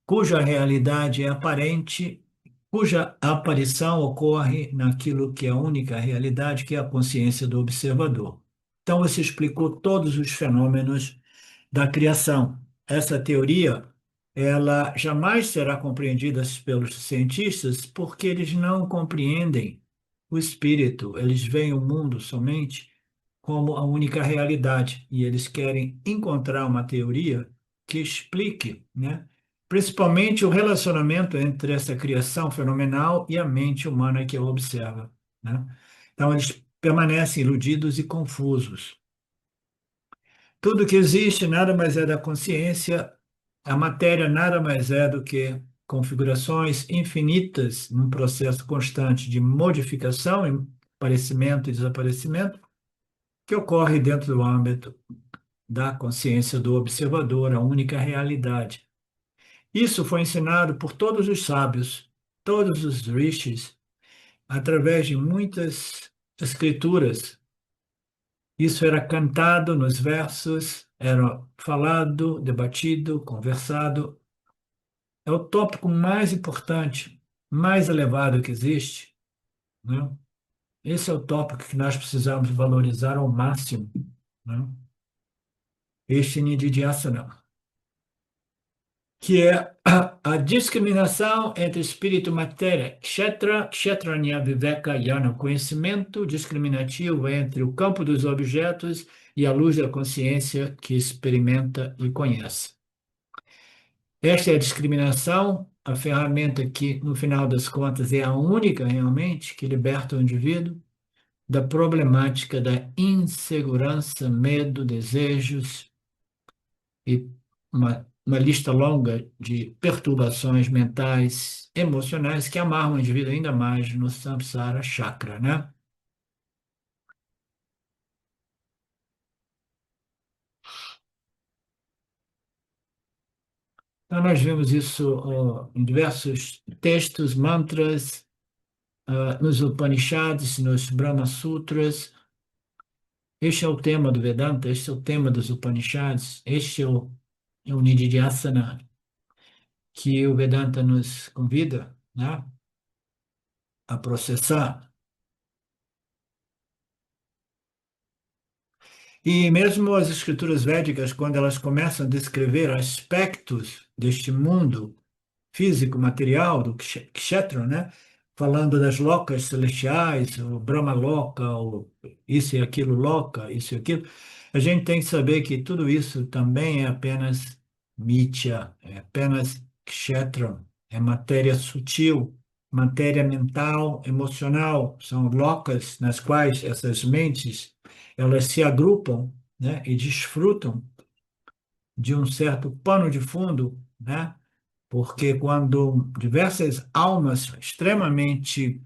A: cuja realidade é aparente, cuja aparição ocorre naquilo que é a única realidade, que é a consciência do observador. Então, você explicou todos os fenômenos da criação. Essa teoria, ela jamais será compreendida pelos cientistas porque eles não compreendem o espírito, eles veem o mundo somente como a única realidade e eles querem encontrar uma teoria que explique, né, principalmente o relacionamento entre essa criação fenomenal e a mente humana que a observa, né? Então eles permanecem iludidos e confusos. Tudo que existe nada mais é da consciência, a matéria nada mais é do que configurações infinitas num processo constante de modificação, aparecimento e desaparecimento, que ocorre dentro do âmbito da consciência do observador, a única realidade. Isso foi ensinado por todos os sábios, todos os rishis, através de muitas escrituras. Isso era cantado nos versos, era falado, debatido, conversado. É o tópico mais importante, mais elevado que existe, né? Esse é o tópico que nós precisamos valorizar ao máximo, né? Este Nididhyasana, que é a discriminação entre espírito e matéria, kshetranya viveka yana, o conhecimento discriminativo entre o campo dos objetos e a luz da consciência que experimenta e conhece. Esta é a discriminação, a ferramenta que, no final das contas, é a única realmente que liberta o indivíduo da problemática da insegurança, medo, desejos e uma lista longa de perturbações mentais, emocionais que amarram o indivíduo ainda mais no samsara chakra, né? Então, nós vimos isso em diversos textos, mantras, nos Upanishads, nos Brahma Sutras. Este é o tema do Vedanta, este é o tema dos Upanishads, este é o Nididhyasana que o Vedanta nos convida, né, a processar. E mesmo as escrituras védicas, quando elas começam a descrever aspectos deste mundo físico, material, do kshetra, né? Falando das lokas celestiais, o Brahma Loka, o isso e aquilo Loka, isso e aquilo, a gente tem que saber que tudo isso também é apenas mitya, é apenas kshetra, é matéria sutil, matéria mental, emocional, são lokas nas quais essas mentes elas se agrupam, né, e desfrutam de um certo pano de fundo, né? Porque quando diversas almas extremamente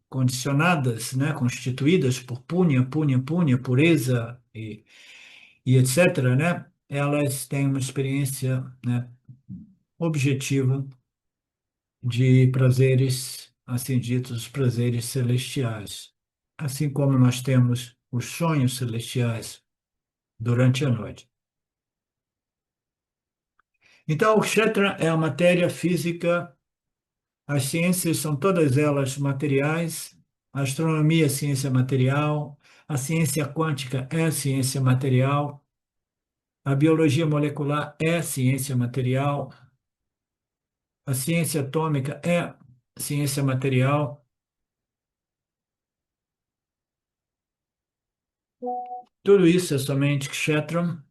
A: condicionadas, né, constituídas por punha, pureza e etc., né, elas têm uma experiência, né, objetiva de prazeres, assim ditos, prazeres celestiais. Assim como nós temos os sonhos celestiais durante a noite. Então, o kshetra é a matéria física. As ciências são todas elas materiais, a astronomia é ciência material, a ciência quântica é ciência material, a biologia molecular é ciência material, a ciência atômica é ciência material, Tudo isso é somente kshetram.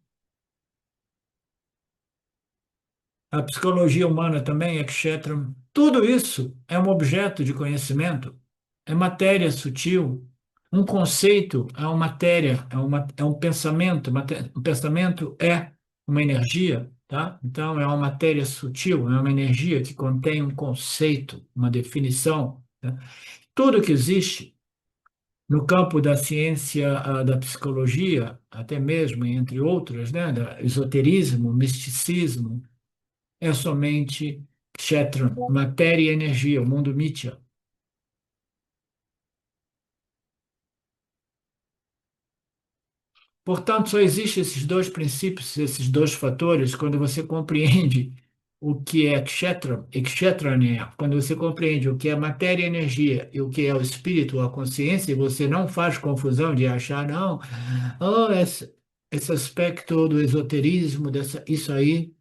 A: A psicologia humana também é kshetram. Tudo isso é um objeto de conhecimento, é matéria sutil. Um conceito é uma matéria, é um pensamento. Um pensamento é uma energia, tá? Então, é uma matéria sutil, é uma energia que contém um conceito, uma definição, tá? Tudo que existe no campo da ciência, da psicologia, até mesmo, entre outras, né, da esoterismo, misticismo, é somente kshetra, matéria e energia, o mundo Mithya. Portanto, só existem esses dois princípios, esses dois fatores, quando você compreende o que é kshetra e kshetranya, quando você compreende o que é matéria e energia e o que é o espírito, a consciência, e você não faz confusão de achar, não, oh, esse aspecto do esoterismo, isso aí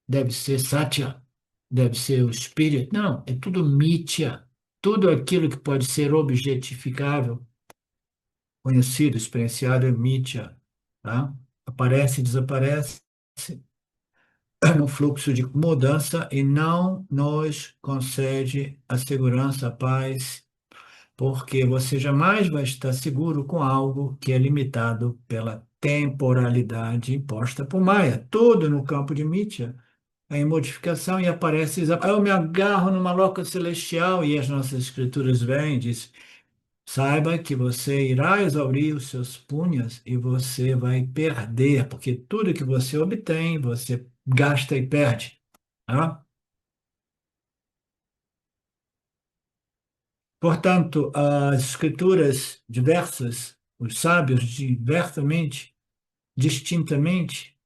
A: deve ser satya, deve ser o espírito. Não, é tudo mithya, tudo aquilo que pode ser objetificável, conhecido, experienciado é mithya, tá? Aparece e desaparece no fluxo de mudança e não nos concede a segurança, a paz, porque você jamais vai estar seguro com algo que é limitado pela temporalidade imposta por Maya. Tudo no campo de Mithya é em modificação e aparece. Eu me agarro numa loca celestial e as nossas escrituras vêm, diz. Saiba que você irá exaurir os seus punhas e você vai perder, porque tudo que você obtém, você gasta e perde. Tá? Portanto, as escrituras diversas, os sábios diversamente, distintamente,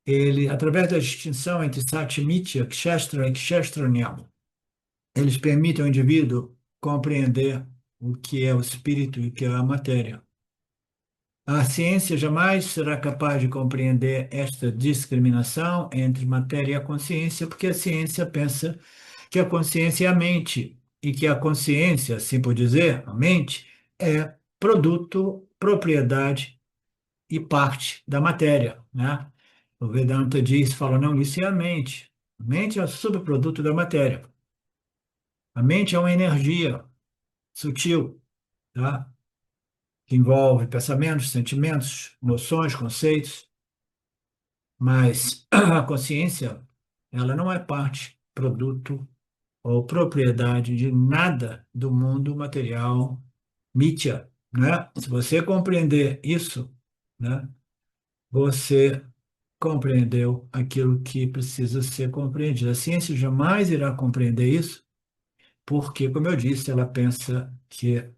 A: ele, através da distinção entre Satyamitya, Kshastra e Kshastranyam, eles permitem ao indivíduo compreender o que é o espírito e o que é a matéria. A ciência jamais será capaz de compreender esta discriminação entre matéria e a consciência, porque a ciência pensa que a consciência é a mente e que a consciência, assim por dizer, a mente, é produto, propriedade e parte da matéria, né? O Vedanta diz, fala, não, isso é a mente. A mente é o subproduto da matéria. A mente é uma energia sutil, tá? Que envolve pensamentos, sentimentos, emoções, conceitos. Mas a consciência, ela não é parte, produto ou propriedade de nada do mundo material mítia, né? Se você compreender isso, né, você compreendeu aquilo que precisa ser compreendido. A ciência jamais irá compreender isso, porque, como eu disse, ela pensa que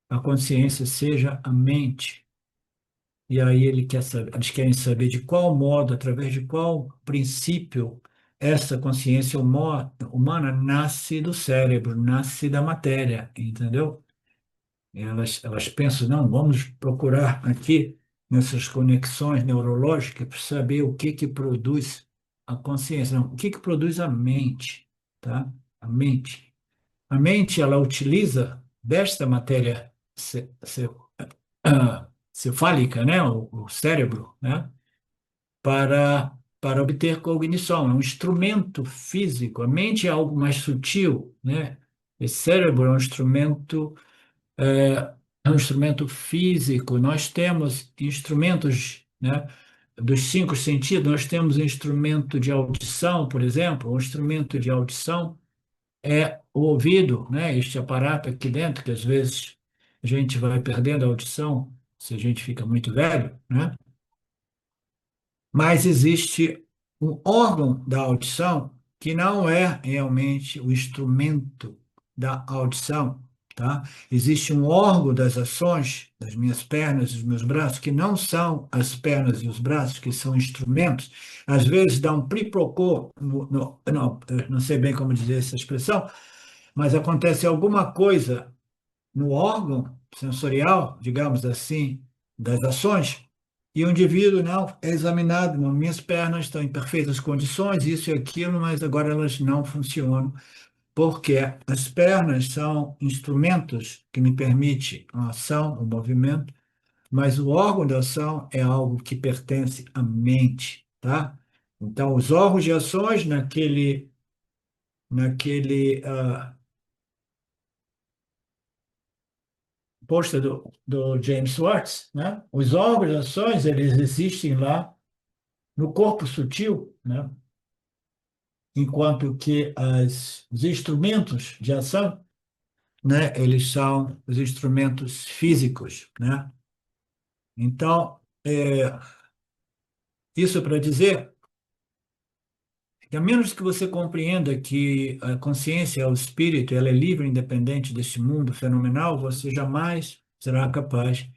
A: a consciência seja a mente. E aí eles querem saber de qual modo, através de qual princípio essa consciência humana nasce do cérebro, nasce da matéria, entendeu? Elas pensam, não, vamos procurar aqui nessas conexões neurológicas para saber o que produz a consciência, não, o que produz a mente, tá? A mente. A mente, ela utiliza desta matéria cefálica, né, o cérebro, né, para obter cognição. É um instrumento físico. A mente é algo mais sutil, né? Esse cérebro é um instrumento físico. Nós temos instrumentos, né, dos cinco sentidos. Nós temos instrumento de audição, por exemplo. O instrumento de audição é o ouvido, né? Este aparato aqui dentro, que às vezes a gente vai perdendo a audição se a gente fica muito velho, né? Mas existe um órgão da audição que não é realmente o instrumento da audição, tá? Existe um órgão das ações das minhas pernas e dos meus braços que não são as pernas e os braços, que são instrumentos. Às vezes dá um priprocô, não, eu não sei bem como dizer essa expressão, mas acontece alguma coisa no órgão sensorial, digamos assim, das ações, e o indivíduo não é examinado, não, minhas pernas estão em perfeitas condições, isso e aquilo, mas agora elas não funcionam, porque as pernas são instrumentos que me permitem a ação, o movimento, mas o órgão de ação é algo que pertence à mente, tá? Então, os órgãos de ações naquele pôster do James Schwartz, né? Os órgãos de ações, eles existem lá no corpo sutil, né? Enquanto que os instrumentos de ação, né? Eles são os instrumentos físicos, né? Então, isso para dizer que a menos que você compreenda que a consciência, o espírito, ela é livre, independente deste mundo fenomenal, você jamais será capaz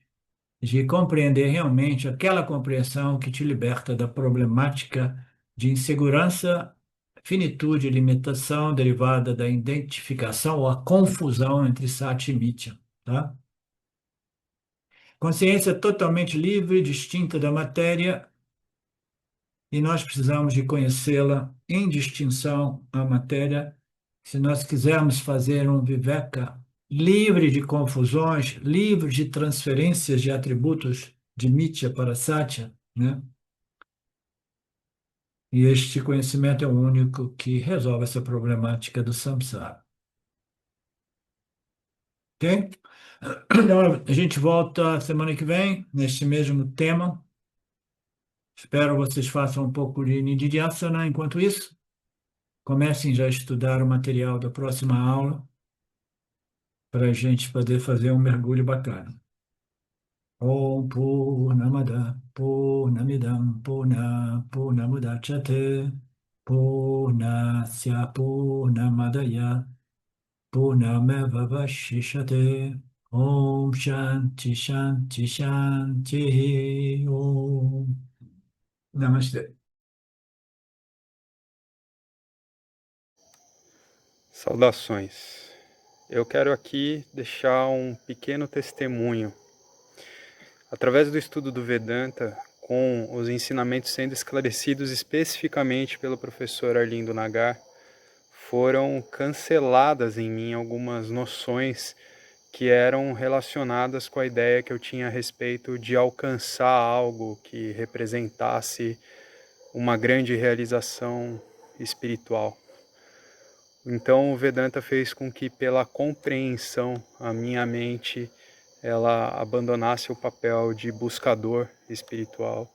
A: de compreender realmente aquela compreensão que te liberta da problemática de insegurança, finitude e limitação derivada da identificação ou a confusão entre Sati e Mitya, tá? Consciência totalmente livre, distinta da matéria, e nós precisamos de conhecê-la em distinção à matéria. Se nós quisermos fazer um Viveka livre de confusões, livre de transferências de atributos de Mitya para Satya, né? E este conhecimento é o único que resolve essa problemática do samsara. Ok? Então, a gente volta semana que vem, neste mesmo tema. Espero vocês façam um pouco de Nididhyasana enquanto isso. Comecem já a estudar o material da próxima aula para a gente poder fazer um mergulho bacana. Om Purnamada Purnamidam Purnamudachyate Purnasya Purnamadaya Purnameva Vashishate Om Shanti Shanti Shanti Om Namastê.
B: Saudações. Eu quero aqui deixar um pequeno testemunho. Através do estudo do Vedanta, com os ensinamentos sendo esclarecidos especificamente pelo professor Arlindo Nagar, foram canceladas em mim algumas noções que eram relacionadas com a ideia que eu tinha a respeito de alcançar algo que representasse uma grande realização espiritual. Então o Vedanta fez com que, pela compreensão, a minha mente ela abandonasse o papel de buscador espiritual.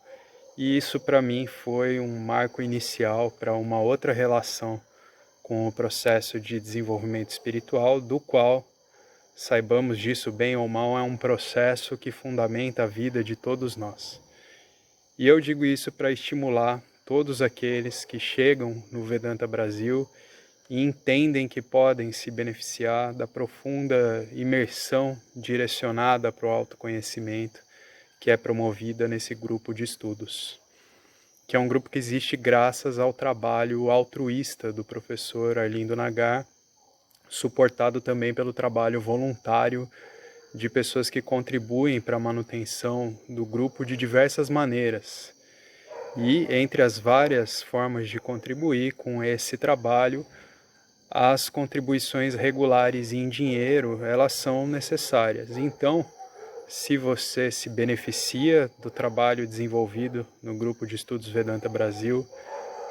B: E isso para mim foi um marco inicial para uma outra relação com o processo de desenvolvimento espiritual, do qual, saibamos disso bem ou mal, é um processo que fundamenta a vida de todos nós. E eu digo isso para estimular todos aqueles que chegam no Vedanta Brasil e entendem que podem se beneficiar da profunda imersão direcionada para o autoconhecimento que é promovida nesse grupo de estudos, que é um grupo que existe graças ao trabalho altruísta do professor Arlindo Nagar, suportado também pelo trabalho voluntário de pessoas que contribuem para a manutenção do grupo de diversas maneiras. E entre as várias formas de contribuir com esse trabalho, as contribuições regulares em dinheiro, elas são necessárias. Então, se você se beneficia do trabalho desenvolvido no Grupo de Estudos Vedanta Brasil,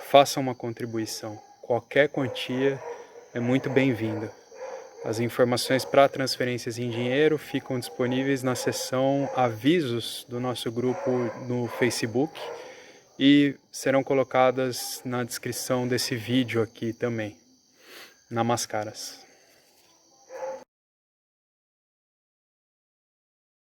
B: faça uma contribuição. Qualquer quantia é muito bem-vinda. As informações para transferências em dinheiro ficam disponíveis na seção Avisos do nosso grupo no Facebook e serão colocadas na descrição desse vídeo aqui também. Namaskaras.